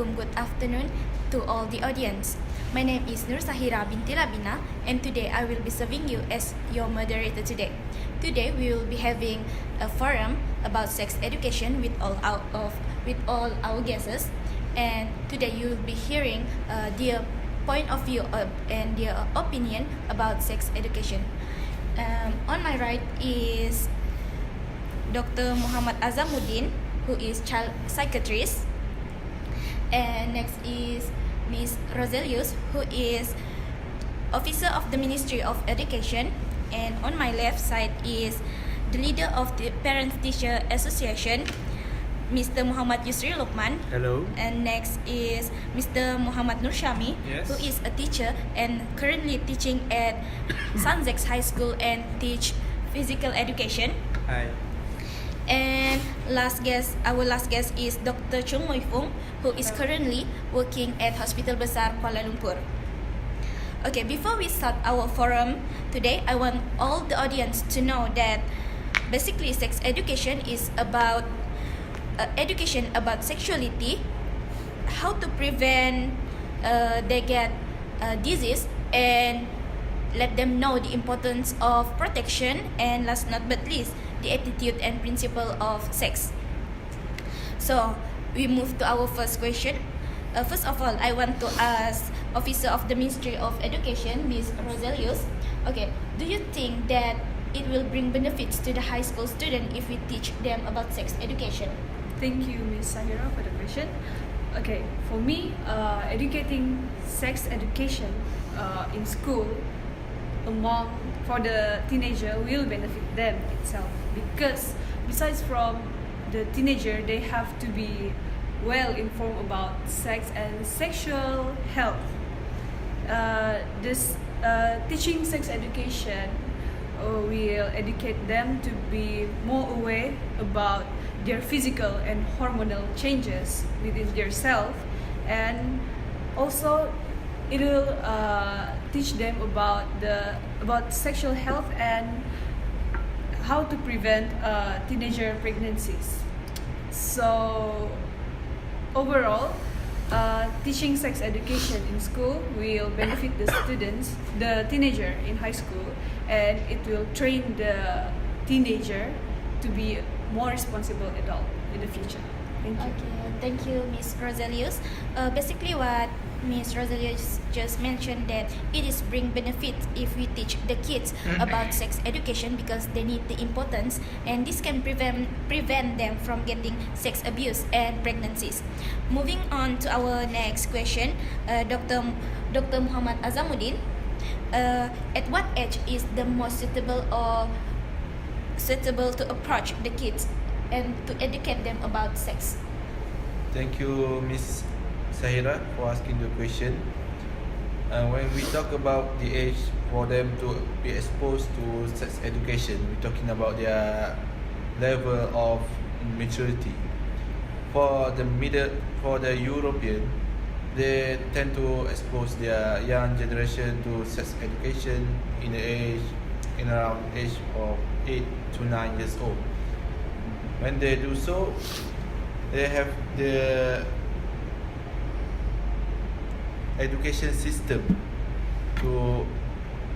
Assalamualaikum, good afternoon to all the audience. My name is Binti Labina, and today I will be serving you as your moderator today. Today we will be having a forum about sex education with all our guests, and today you will be hearing their point of view and their opinion about sex education. On my right is Dr. Mohamad Azamuddin, who is child psychiatrist, and next is Miss Rozelle, who is officer of the Ministry of Education, and on my left side is the leader of the Parents Teacher Association, Mr. Muhammad Yusri Luqman. Hello. And next is Mr. Muhammad Nursyahmi, Yes. who is a teacher and currently teaching at Sanzex High School and teach physical education. Hi. And our last guest is Dr. Chung Fung, who is currently working at Hospital Besar Kuala Lumpur. Okay, before we start our forum today, I want all the audience to know that basically sex education is about education about sexuality, how to prevent they get disease, and let them know the importance of protection, and last not but least, the attitude and principle of sex. So we move to our first question. First of all, I want to ask Officer of the Ministry of Education, Ms. Rozelle. Okay, do you think that it will bring benefits to the high school student if we teach them about sex education? Thank you, Ms. Sahirah, for the question. Okay, for me, educating sex education in school for the teenager will benefit them itself, because besides from the teenager, they have to be well informed about sex and sexual health. Teaching sex education will educate them to be more aware about their physical and hormonal changes within their self, and also it will teach them about sexual health and how to prevent teenager pregnancies. So overall, teaching sex education in school will benefit the teenager in high school, and it will train the teenager to be more responsible adult in the future. Thank you. Okay, thank you, Ms. Rozelle. Basically, what Ms. Rozelle just mentioned, that it is bring benefits if we teach the kids about sex education, because they need the importance, and this can prevent them from getting sex abuse and pregnancies. Moving on to our next question, Dr. Muhammad Azamuddin, at what age is the most suitable to approach the kids and to educate them about sex? Thank you, Miss Sahirah, for asking the question. When we talk about the age for them to be exposed to sex education, we're talking about their level of maturity. For the European, they tend to expose their young generation to sex education in around age of 8 to 9 years old. When they do so, they have the education system to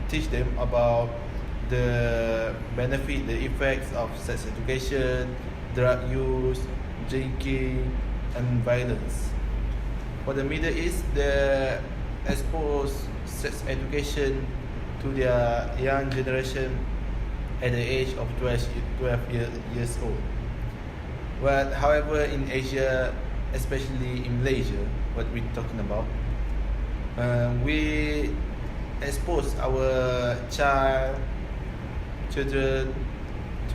teach them about the benefit, the effects of sex education, drug use, drinking, and violence. For the Middle East, they expose sex education to their young generation at the age of 12 years old. But however, in Asia, especially in Malaysia, what we're talking about, we expose our children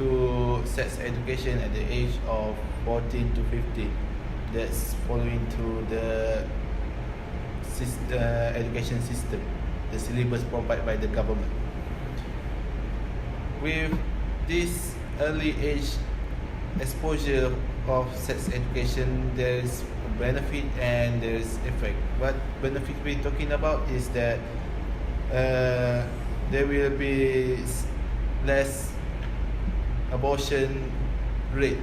to sex education at the age of 14 to 15. That's following to the education system, the syllabus provided by the government. With this early age exposure of sex education, there is benefit and there is effect. What benefit we're talking about is that there will be less abortion rate.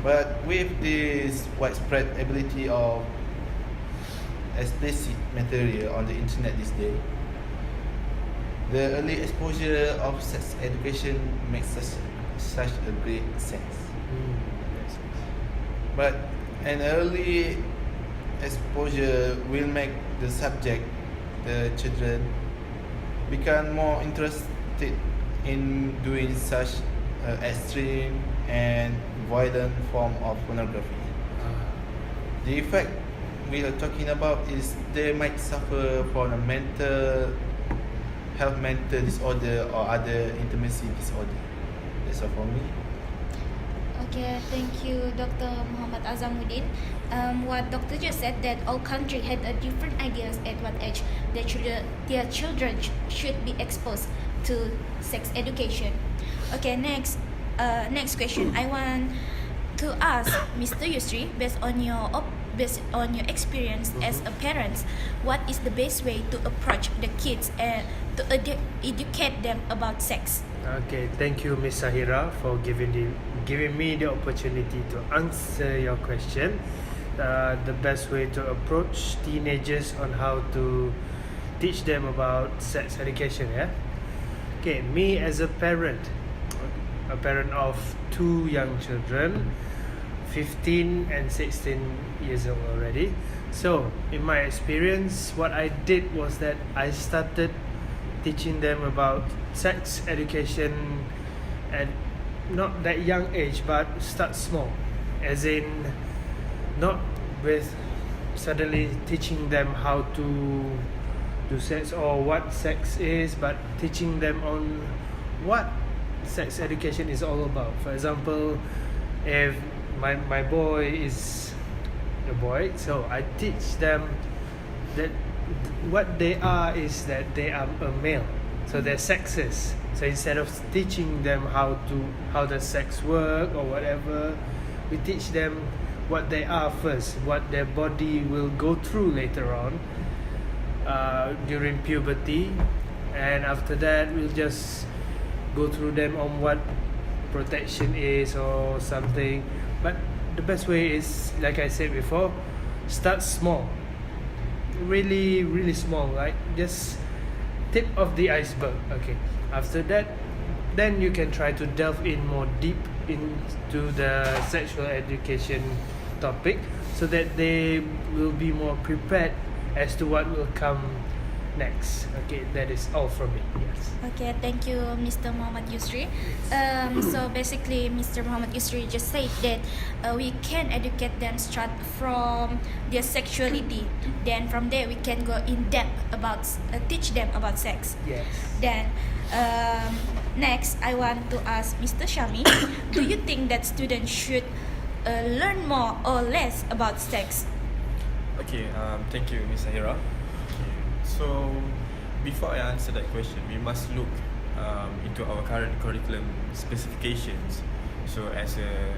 But with this widespread ability of explicit material on the internet this day, the early exposure of sex education makes such a great sense. But an early exposure will make the subject, the children, become more interested in doing such extreme and violent form of pornography. The effect we are talking about is they might suffer from a mental disorder or other intimacy disorder. That's all for me. Okay, thank you, Dr. Mohamad Azamuddin. What Dr. just said, that all countries had a different ideas at what age their children should be exposed to sex education. Okay, next question. I want to ask Mr. Yusri, based on your experience as a parent, what is the best way to approach the kids and to educate them about sex? Okay, thank you, Miss Sahirah, for giving me the opportunity to answer your question. The best way to approach teenagers on how to teach them about sex education. Yeah. Okay, me as a parent of 2 young children, 15 and 16 years old already. So, in my experience, what I did was that I started teaching them about sex education at not that young age, but start small, as in not with suddenly teaching them how to do sex or what sex is, but teaching them on what sex education is all about. For example, if my boy is a boy, so I teach them that what they are is that they are a male, so they're sexes. So instead of teaching them how does sex work or whatever, we teach them what they are first, what their body will go through later on during puberty, and after that we'll just go through them on what protection is or something. But the best way is, like I said before, start small, really small, like just tip of the iceberg. Okay, after that, then you can try to delve in more deep into the sexual education topic, so that they will be more prepared as to what will come next. Okay, that is all from me. Yes. Okay, thank you, Mr. Mohamad Yusri. So basically, Mr. Mohamad Yusri just said that we can educate them start from their sexuality. Then from there we can go in depth about teach them about sex. Yes. Then next, I want to ask Mr. Shami, do you think that students should learn more or less about sex? Okay, thank you, Ms. Sahirah. Okay, so before I answer that question, we must look into our current curriculum specifications. So as a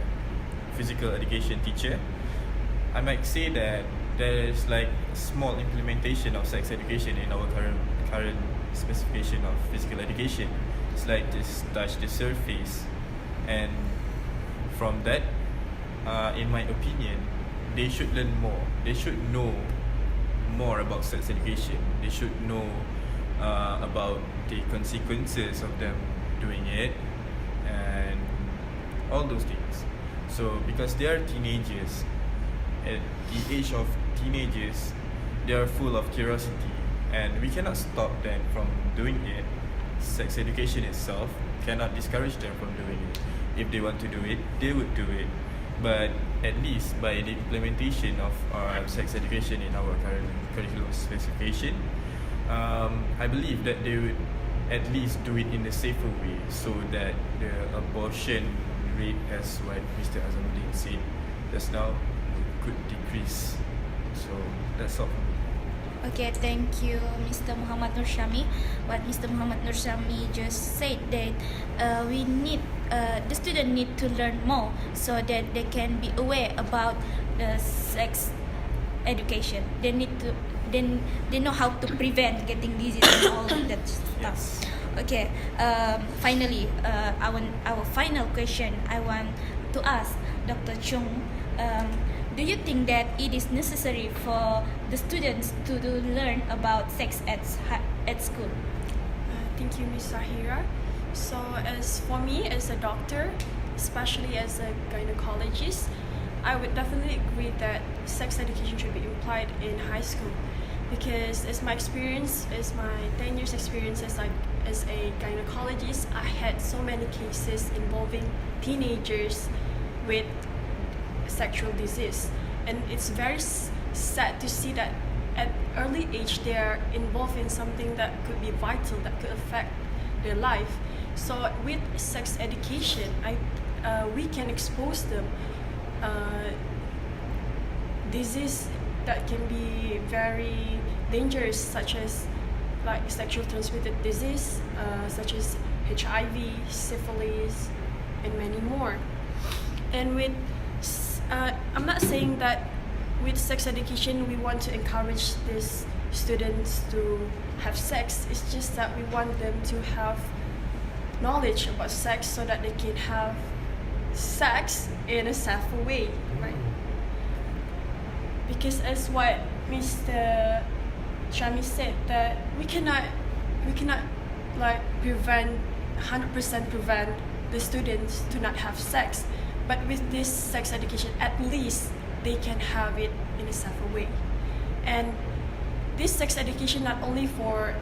physical education teacher, I might say that there is like small implementation of sex education in our current specification of physical education. It's like just touch the surface, and from that, in my opinion, they should learn more. They should know more about sex education. They should know about the consequences of them doing it and all those things. So because they are teenagers, at the age of teenagers, they are full of curiosity, and we cannot stop them from doing it. Sex education itself cannot discourage them from doing it. If they want to do it, they would do it. But at least by the implementation of sex education in our current curriculum specification, I believe that they would at least do it in a safer way, so that the abortion rate, as what Mr. Azamuddin said just now, could decrease. So that's all. Okay, thank you, Mr. Mohamad Nursyahmi. What Mr. Mohamad Nursyahmi just said, that the student need to learn more so that they can be aware about the sex education. They know how to prevent getting disease and all that stuff. Yes. Okay. Finally, our final question I want to ask Dr. Chung. Do you think that it is necessary for the students to learn about sex at school? Thank you, Ms. Sahirah. So, as for me, as a doctor, especially as a gynecologist, I would definitely agree that sex education should be applied in high school, because as my 10 years experience as a gynecologist, I had so many cases involving teenagers with sexual disease, and it's very sad to see that at early age they are involved in something that could be vital, that could affect their life. So with sex education, we can expose them disease that can be very dangerous, such as like sexual transmitted disease, such as HIV, syphilis, and many more. And with I'm not saying that with sex education we want to encourage these students to have sex. It's just that we want them to have knowledge about sex so that they can have sex in a safer way, right? Because as what Mr. Shami said, that we cannot like 100% prevent the students to not have sex, but with this sex education, at least they can have it in a safer way. And this sex education not only for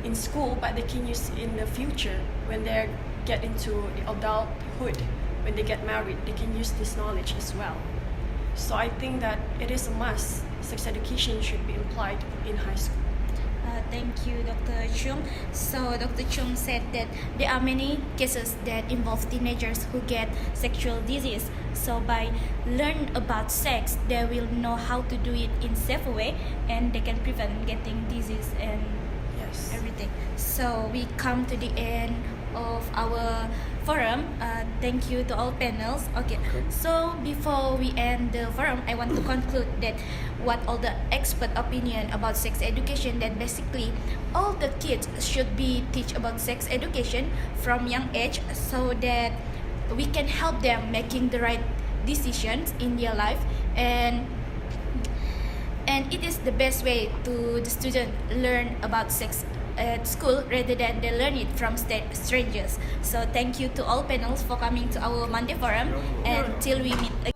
in school, but they can use in the future when they get into the adulthood, when they get married, they can use this knowledge as well. So I think that it is a must. Sex education should be applied in high school. Thank you, Dr. Chung. So Dr. Chung said that there are many cases that involve teenagers who get sexual disease. So by learn about sex, they will know how to do it in safe way, and they can prevent getting disease and Yes. everything. So we come to the end of our forum. Thank you to all panels. Okay. So before we end the forum, I want to conclude that what all the expert opinion about sex education, that basically all the kids should be teach about sex education from young age, so that we can help them making the right decisions in their life, and it is the best way to the student learn about sex at school rather than they learn it from strangers. So thank you to all panels for coming to our Monday forum, and till we meet again.